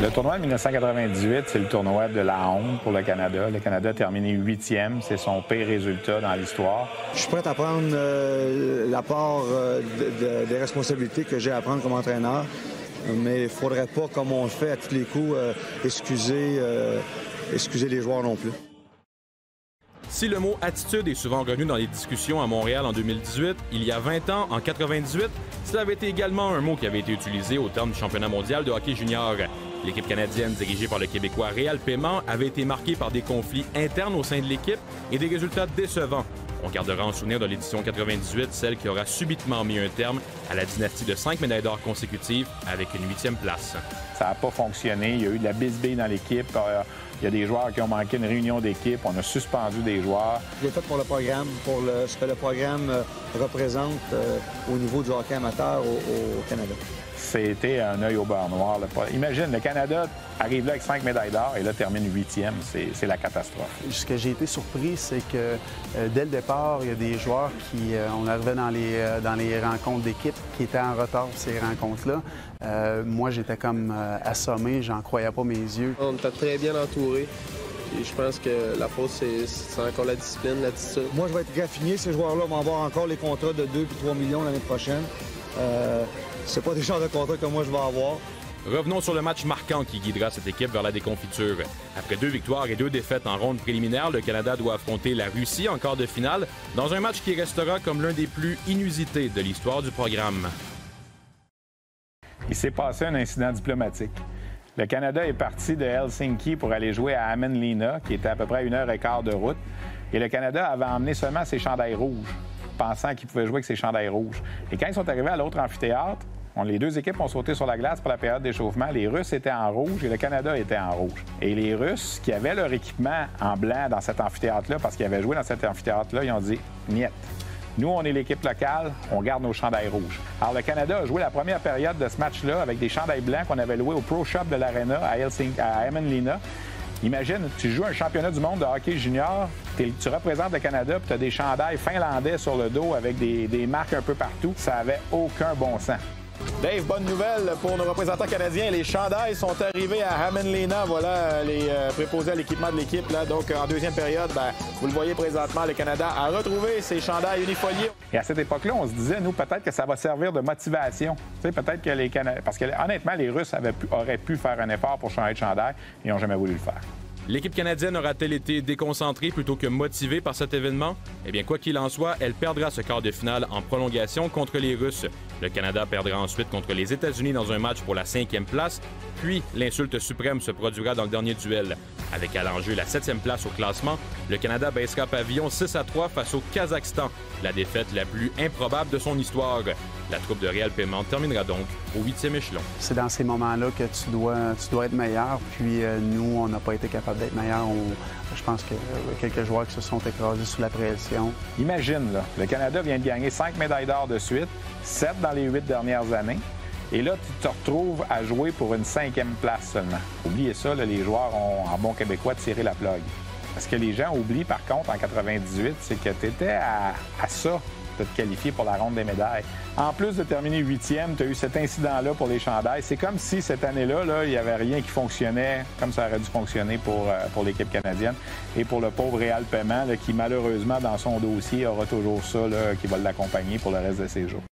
Le tournoi de 1998, c'est le tournoi de la honte pour le Canada. Le Canada a terminé 8e. C'est son pire résultat dans l'histoire. Je suis prêt à prendre la part des responsabilités que j'ai à prendre comme entraîneur. Mais il ne faudrait pas, comme on le fait à tous les coups, excuser les joueurs non plus. Si le mot « attitude » est souvent revenu dans les discussions à Montréal en 2018, il y a 20 ans, en 98, cela avait été également un mot qui avait été utilisé au terme du championnat mondial de hockey junior. L'équipe canadienne, dirigée par le Québécois Réal Paiement, avait été marquée par des conflits internes au sein de l'équipe et des résultats décevants. On gardera en souvenir de l'édition 98 celle qui aura subitement mis un terme à la dynastie de 5 médailles d'or consécutives avec une 8e place. Ça n'a pas fonctionné. Il y a eu de la bisbille dans l'équipe. Il y a des joueurs qui ont manqué une réunion d'équipe. On a suspendu des joueurs. Je l'ai fait pour le programme, pour ce que le programme représente au niveau du hockey amateur au Canada. C'était un œil au beurre noir. Imagine, le Canada arrive là avec 5 médailles d'or et là termine 8e. C'est la catastrophe. Ce que j'ai été surpris, c'est que dès le départ, il y a des joueurs qui, on arrivait dans les rencontres d'équipe, qui étaient en retard pour ces rencontres-là. Moi, j'étais comme assommé, j'en croyais pas mes yeux. On était très bien entourés. Et je pense que la faute, c'est encore la discipline, l'attitude. Moi, je vais être graffiné. Ces joueurs-là vont avoir encore les contrats de 2 et 3 millions l'année prochaine. C'est pas des genres de contrats que moi, je vais avoir. Revenons sur le match marquant qui guidera cette équipe vers la déconfiture. Après 2 victoires et 2 défaites en ronde préliminaire, le Canada doit affronter la Russie en quart de finale dans un match qui restera comme l'un des plus inusités de l'histoire du programme. Il s'est passé un incident diplomatique. Le Canada est parti de Helsinki pour aller jouer à Hämeenlinna, qui était à peu près à 1h15 de route. Et le Canada avait emmené seulement ses chandails rouges, pensant qu'il pouvait jouer avec ses chandails rouges. Et quand ils sont arrivés à l'autre amphithéâtre, les deux équipes ont sauté sur la glace pour la période d'échauffement. Les Russes étaient en rouge et le Canada était en rouge. Et les Russes, qui avaient leur équipement en blanc dans cet amphithéâtre-là, parce qu'ils avaient joué dans cet amphithéâtre-là, ils ont dit « Niet. Nous, on est l'équipe locale, on garde nos chandails rouges. » Alors, le Canada a joué la première période de ce match-là avec des chandails blancs qu'on avait loués au Pro Shop de l'Arena à Hämeenlinna. Imagine, tu joues un championnat du monde de hockey junior, tu représentes le Canada, puis tu as des chandails finlandais sur le dos avec des marques un peu partout. Ça n'avait aucun bon sens. Dave, bonne nouvelle pour nos représentants canadiens. Les chandails sont arrivés à Hämeenlinna. Voilà les préposés à l'équipement de l'équipe. Donc, en deuxième période, vous le voyez présentement, le Canada a retrouvé ses chandails unifoliés. Et à cette époque-là, on se disait, nous, peut-être que ça va servir de motivation. Tu sais, peut-être que les Canadiens... Parce que, honnêtement, les Russes auraient pu faire un effort pour changer de chandail et n'ont jamais voulu le faire. L'équipe canadienne aura-t-elle été déconcentrée plutôt que motivée par cet événement? Eh bien, quoi qu'il en soit, elle perdra ce quart de finale en prolongation contre les Russes. Le Canada perdra ensuite contre les États-Unis dans un match pour la 5e place, puis l'insulte suprême se produira dans le dernier duel. Avec à l'enjeu la 7e place au classement, le Canada baissera pavillon 6-3 face au Kazakhstan, la défaite la plus improbable de son histoire. La troupe de Réal Paiement terminera donc au 8e échelon. C'est dans ces moments-là que tu dois être meilleur, puis nous, on n'a pas été capable d'être meilleur. Je pense que quelques joueurs qui se sont écrasés sous la pression. Imagine, là, le Canada vient de gagner 5 médailles d'or de suite, 7 dans les 8 dernières années. Et là, tu te retrouves à jouer pour une 5e place seulement. Oubliez ça, là, les joueurs ont, en bon québécois, tiré la plug. Ce que les gens oublient, par contre, en 98, c'est que tu étais à ça de te qualifier pour la ronde des médailles. En plus de terminer 8e, tu as eu cet incident-là pour les chandails. C'est comme si cette année-là, il n'y avait rien qui fonctionnait comme ça aurait dû fonctionner pour l'équipe canadienne. Et pour le pauvre Réal Paiement, qui malheureusement, dans son dossier, aura toujours ça qui va l'accompagner pour le reste de ses jours.